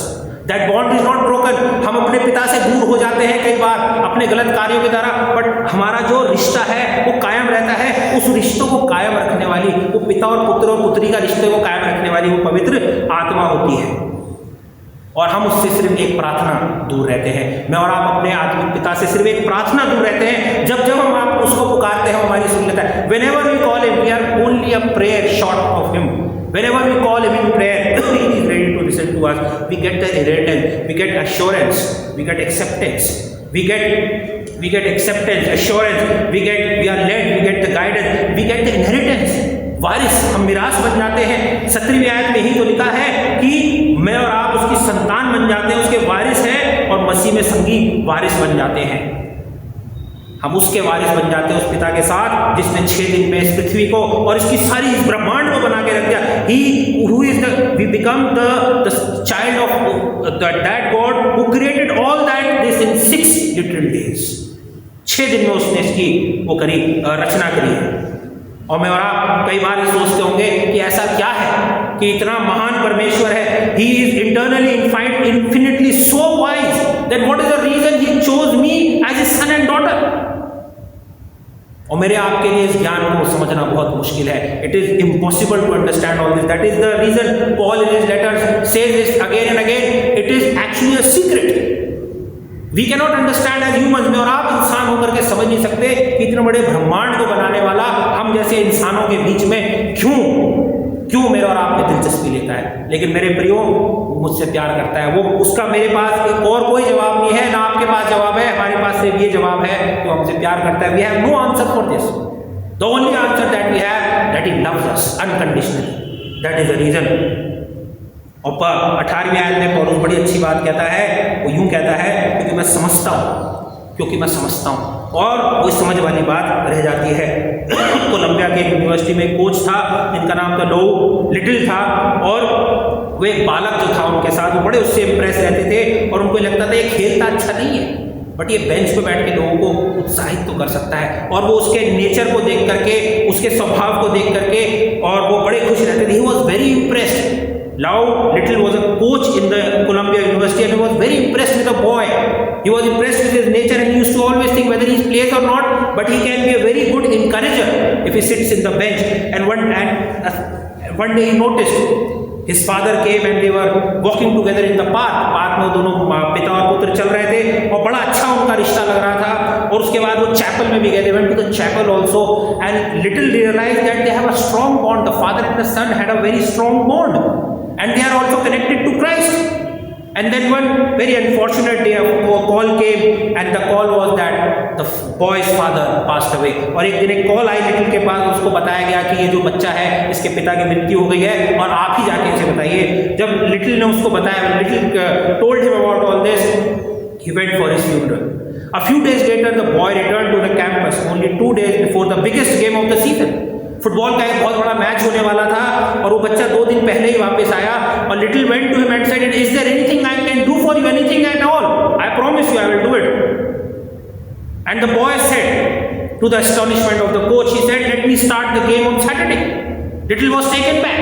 that bond is not broken. हम अपने पिता से दूर हो जाते हैं कई बार अपने गलत कार्यों के द्वारा, बट हमारा जो रिश्ता है वो कायम रहता है। उस रिश्तों को कायम रखने वाली, वो पिता और पुत्र और पुत्री का रिश्ते को कायम रखने वाली वो पवित्र आत्मा होती है, और हम उससे सिर्फ एक प्रार्थना दूर रहते हैं। मैं और आप अपने आत्मिक पिता से सिर्फ एक प्रार्थना दूर रहते हैं। जब जब हम आप उसको पुकारते हैं हमारी सुन लेता है। Whenever we call him, we are only a prayer short of him। Whenever we call him in prayer, he is ready to listen to us। We get the inheritance, we get assurance, we get acceptance, we get acceptance, assurance, we are led, we get the guidance, we get the inheritance। वारिस, हम मिरास बन जाते हैं। 17वीं आयत में ही तो लिखा है कि मैं और आप उसकी संतान बन जाते हैं, उसके वारिस हैं, और मसीह में संगी वारिस बन जाते हैं। हम उसके वारिस बन जाते हैं उस पिता के साथ जिसने 6 दिन में इस पृथ्वी को और इसकी सारी इस ब्रह्मांड को बना के रख दिया। We become the child of that God who created all this in 6 literal days। 6 दिन में उसने इसकी वो करी, रचना करी है। और मैं और आप कई बार ये सोचते होंगे कि ऐसा क्या है कि इतना महान परमेश्वर है। He is internally infinitely so wise that what is the reason he chose me as his son and daughter। और मेरे आपके लिए इस ज्ञान को समझना बहुत मुश्किल है। It is impossible to understand all this। That is the reason Paul in his letters says this again and again। It is actually a secret। We cannot understand as humans। में और आप इंसान होकर के समझ नहीं सकते कि इतने बड़े ब्रह्मांड को बनाने वाला हम जैसे इंसानों के बीच में क्यों मेरे और आप में दिलचस्पी लेता है। लेकिन मेरे प्रियो, मुझसे प्यार करता है, वो उसका मेरे पास एक और कोई जवाब नहीं है, ना आपके पास जवाब है, हमारे पास सिर्फ ये जवाब है कि वो हमसे प्यार करता है। We have no answer for this. The only answer that we have, that he loves us unconditionally, that is the reason. और 18वीं आयत में पौलुस बड़ी अच्छी बात कहता है, वो यूं कहता है, क्योंकि मैं समझता हूँ, और वो समझ वाली बात रह जाती है। कोलंबिया के यूनिवर्सिटी में एक कोच था जिनका नाम था लो लिटिल था, और वो एक बालक जो था उनके साथ, वो बड़े उससे इम्प्रेस रहते थे, और उनको लगता था ये खेलता अच्छा नहीं है, बट ये बेंच पे बैठ के लोगों को उत्साहित तो कर सकता है। और वो उसके नेचर को देख करके, उसके स्वभाव को देख करके, और वो बड़े खुश रहते थे। He was very impressed. Lau Little was a coach in the Columbia University and he was very impressed with the boy. He was impressed with his nature and he used to always think whether he plays or not, but he can be a very good encourager if he sits in the bench. And one day he noticed his father came and they were walking together in the park. Park में दोनों पिता और पुत्र चल रहे थे और बड़ा अच्छा उनका रिश्ता लग रहा था। और उसके बाद वो चैपल में भी गए, they went to the chapel also, and Little realized that they have a strong bond. The father and the son had a very strong bond. And they are also connected to Christ. And then one very unfortunate day a call came, and the call was that the boy's father passed away. और एक दिन एक call I little के पास, उसको बताया गया कि ये जो बच्चा है इसके पिता की मृत्यु हो गई है और आप ही जाके इसे बताइए। जब लिटिल ने उसको बताया, little told him about all this, he went for his funeral. A few days later the boy returned to the campus, only 2 days before the biggest game of the season. Football का एक बहुत बड़ा match होने वाला था और वो बच्चा 2 दिन पहले ही वापस आया, और Little went to him and said, is there anything I can do for you, anything at all, I promise you I will do it. And the boy said, to the astonishment of the coach, he said, let me start the game on Saturday. Little was taken back,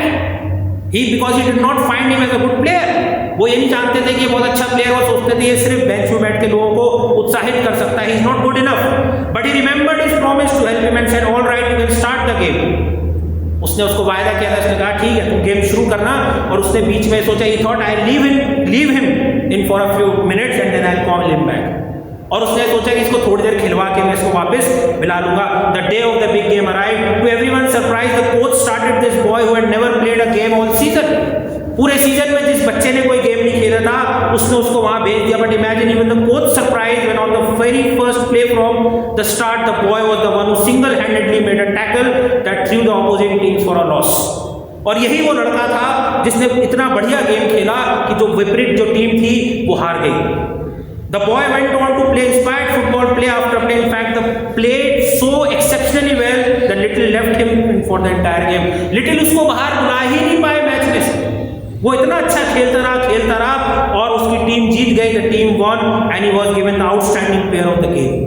because he did not find him as a good player. वो ये नहीं जानते थे कि ये बहुत अच्छा player, और सोचते थे ये सिर्फ बेंच में बैठ के लोगों को उत्साहित कर सकता है, he is not good enough. But he remembered his promise to help him and said, all right, you can start the game. उसने उसको वायदा किया था, उसने कहा ठीक है तुम गेम शुरू करना, और उसने बीच में सोचा, he thought I leave him in for a few minutes and then I call him back. और उसने सोचा कि इसको थोड़ी देर खिलवा के मैं इसको वापस मिला लूंगा। The day of the big game arrived, to everyone's surprise the coach started this boy who had never played a game all season. पूरे सीजन में जिस बच्चे ने कोई गेम नहीं खेला था उसने उसको वहां भेज दिया। But imagine, even the coach surprise when on the very first play from the start the boy was the one who single-handedly made a tackle that threw the opposing teams for a loss. और यही वो लड़का था जिसने इतना बढ़िया game खेला कि जो विपरीत जो टीम थी वो हार गई। The boy went on to play inspired football play after play. In fact, the played so exceptionally well that Little left him for the entire game. Little उसको बाहर बुला ही नहीं पाए मैच में से। वो इतना अच्छा खेलता रहा और उसकी टीम जीत गई। The team won and he was given the outstanding player of the game.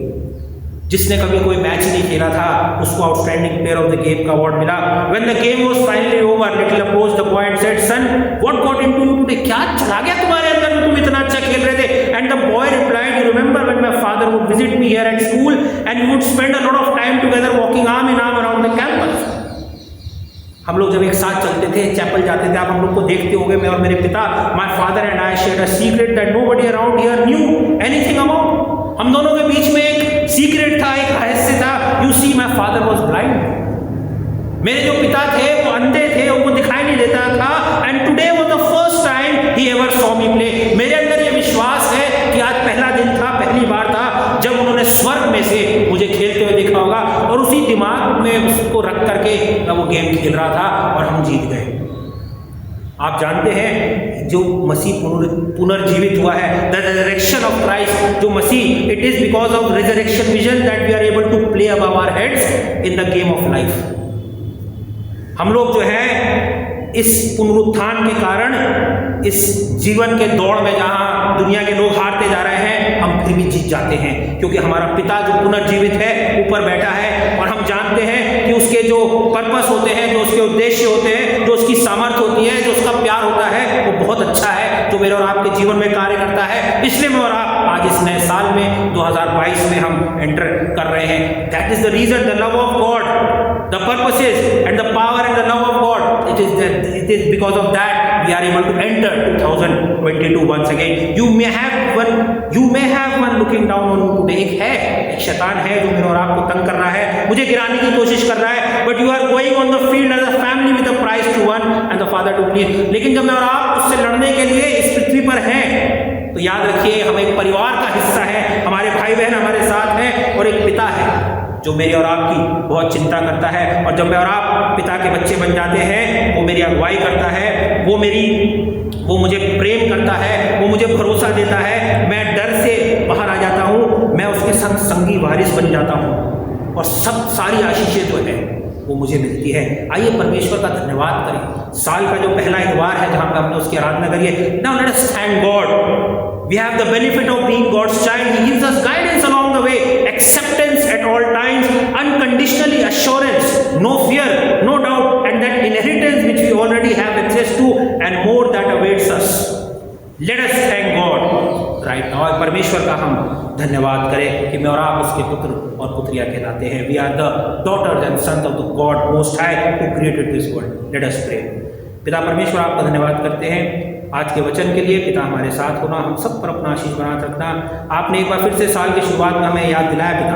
जिसने कभी कोई मैच नहीं खेला था उसको outstanding player of the game का अवार्ड मिला। When the game was finally over, Little approached the boy and said, "Son, what got into you today? क्या चला गया तुम्हारे अंदर में, तुम इतना अच्छा खेल रहे थे?" And the boy replied, "You remember when my father would visit me here at school and we would spend a lot of time together walking arm in arm around the campus." हम लोग जब एक साथ चलते थे, chapel जाते थे, आप हम लोग को देखते होंगे, मैं और मेरे पिता, my father and I shared a secret that nobody around here knew anything about. हम दोनों के बीच में एक सीक्रेट था, एक रहस्य था। You see, my father was blind. मेरे जो पिता थे वो अंधे थे, उनको दिखाई नहीं देता था। And today was the first time he ever saw me play. मेरे अंदर ये विश्वास है कि आज पहला दिन था, पहली बार था जब उन्होंने स्वर्ग में से मुझे खेलते हुए देखा होगा, और उसी दिमाग में उसको रख करके मैं वो गेम खेल रहा था और हम जीत गए। आप जानते हैं जो मसीह पुनर्जीवित हुआ है, द रिजरेक्शन ऑफ क्राइस्ट, जो मसीह, it is because of resurrection vision that we are able to play above our heads in the game of life. हम लोग जो है इस पुनरुत्थान के कारण इस जीवन के दौड़ में जहां दुनिया के लोग हारते जा रहे हैं, हम फिर भी जीत जाते हैं, क्योंकि हमारा पिता जो पुनर्जीवित है ऊपर बैठा है, और हम जानते हैं कि उसके जो पर्पस होते हैं, जो उसके उद्देश्य होते हैं, जो उसकी सामर्थ्य होती है, जो उसका प्यार होता है, वो बहुत अच्छा है, जो मेरे और आपके जीवन में कार्य करता है। इसलिए मैं और आप आज इस नए साल में 2022 में हम एंटर कर रहे हैं। That is the reason, the love of God, the purposes and the power and the love of God it is because of that we are able to enter 2022 once again. You may have one looking down on you today. एक शैतान है जो मेरे और आपको तंग कर रहा है, मुझे गिराने की कोशिश कर रहा है, but you are going on the field as a family with a prize to win and the Father to please. लेकिन जब मैं और आप उससे लड़ने के लिए इस पृथ्वी पर हैं, तो याद रखिए हम एक परिवार का हिस्सा है, हमारे भाई बहन हमारे साथ हैं और एक पिता है जो मेरी और आपकी बहुत चिंता करता है। और जब मैं और आप पिता के बच्चे बन जाते हैं, वो मेरी अगुवाई करता है, वो मुझे प्रेम करता है, वो मुझे भरोसा देता है, मैं डर से बाहर आ जाता हूँ, मैं उसके संग संगी वारिस बन जाता हूँ और सारी आशीषें जो है वो मुझे मिलती है। आइए परमेश्वर का धन्यवाद करें। साल का जो पहला इतवार है जहाँ पर हमने उसकी आराधना करी है। Now let us thank God. We have the benefit of being God's child. He gives us guidance along the way, acceptance at all times, unconditionally assurance, no fear, no doubt, and that inheritance which we already have access to and more that awaits us. Let us thank God right now. और परमेश्वर का हम धन्यवाद करें कि मैं और आप उसके पुत्र और पुत्रियां कहलाते हैं। We are the daughters and sons of the God Most High who created this world. Let us pray. पिता परमेश्वर आपका धन्यवाद करते हैं आज के वचन के लिए। पिता हमारे साथ होना, हम सब पर अपना आशीष बना रखना। आपने एक बार फिर से साल की शुरुआत में हमें याद दिलाया पिता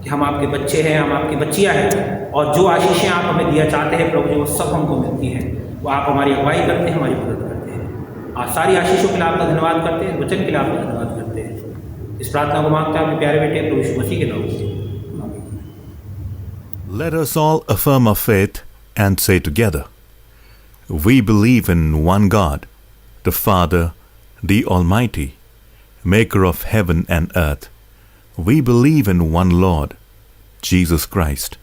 कि हम आपके बच्चे हैं, हम आपकी बच्चियां हैं और जो आशीषें आप हमें दिया चाहते हैं प्रभु जी वो सब हमको मिलती हैं। वो आप हमारी अगुवाई करते हैं, हमारी मदद करते हैं। आज सारी आशीषों के लिए आपका धन्यवाद करते हैं, वचन के लिए आपका धन्यवाद करते हैं। इस प्रार्थना को मांगते हैं अपने प्यारे बेटे प्रभु यीशु मसीह के नाम से। Let us all affirm our faith and say together, we believe in one God, the Father, the Almighty, maker of heaven and earth. We believe in one Lord, Jesus Christ,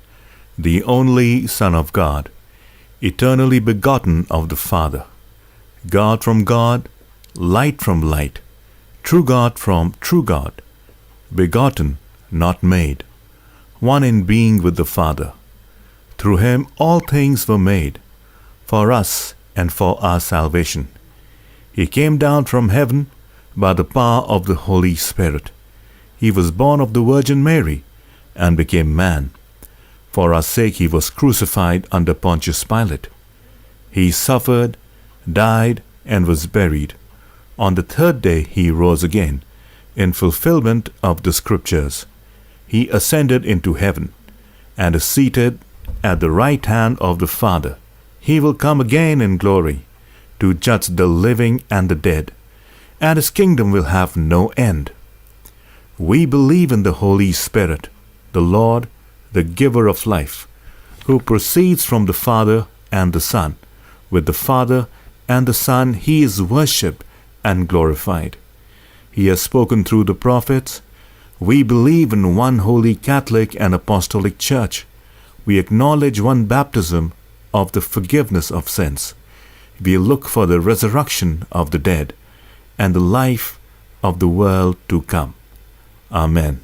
the only Son of God, eternally begotten of the Father, God from God, light from light, true God from true God, begotten, not made, one in being with the Father. Through him all things were made, for us and for our salvation. He came down from heaven by the power of the Holy Spirit. He was born of the Virgin Mary and became man. For our sake he was crucified under Pontius Pilate. He suffered, died, and was buried. On the third day he rose again, in fulfillment of the Scriptures. He ascended into heaven, and is seated at the right hand of the Father. He will come again in glory, to judge the living and the dead, and his kingdom will have no end. We believe in the Holy Spirit, the Lord, the giver of life, who proceeds from the Father and the Son. With the Father and the Son he is worshipped and glorified. He has spoken through the prophets. We believe in one holy Catholic and Apostolic Church. We acknowledge one baptism of the forgiveness of sins. We look for the resurrection of the dead and the life of the world to come. Amen.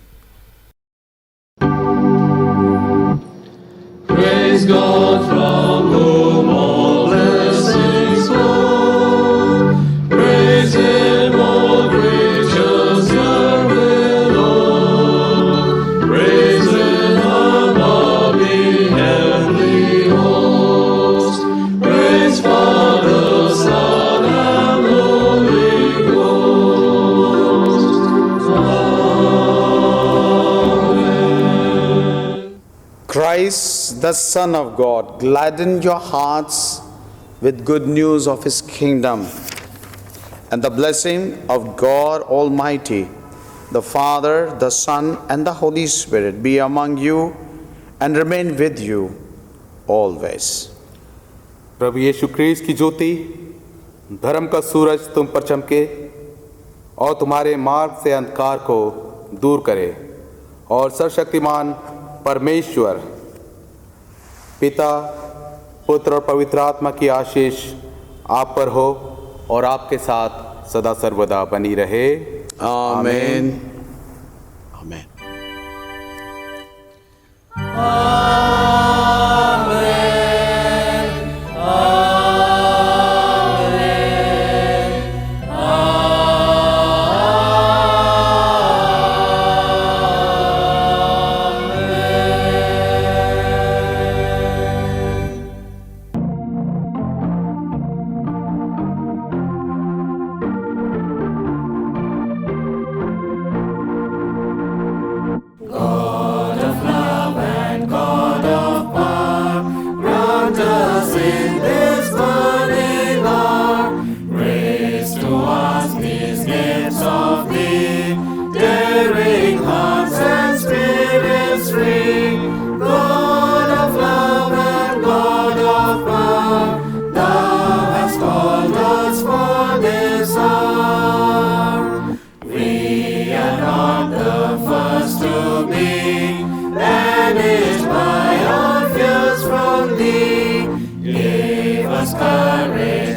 Praise God from whom all blessings flow. Praise Him, all creatures here below. Praise Him above the heavenly host. Praise Father, Son, and Holy Ghost. Amen. Christ, the Son of God, gladden your hearts with good news of His kingdom, and the blessing of God Almighty, the Father, the Son, and the Holy Spirit be among you and remain with you always. प्रभु यीशु क्रिस्त की ज्योति, धर्म का सूरज तुम पर चमके और तुम्हारे मार्ग से अंधकार को दूर करे, और सर्वशक्तिमान परमेश्वर पिता, पुत्र और पवित्र आत्मा की आशीष आप पर हो और आपके साथ सदा सर्वदा बनी रहे। Amen. Amen. courage.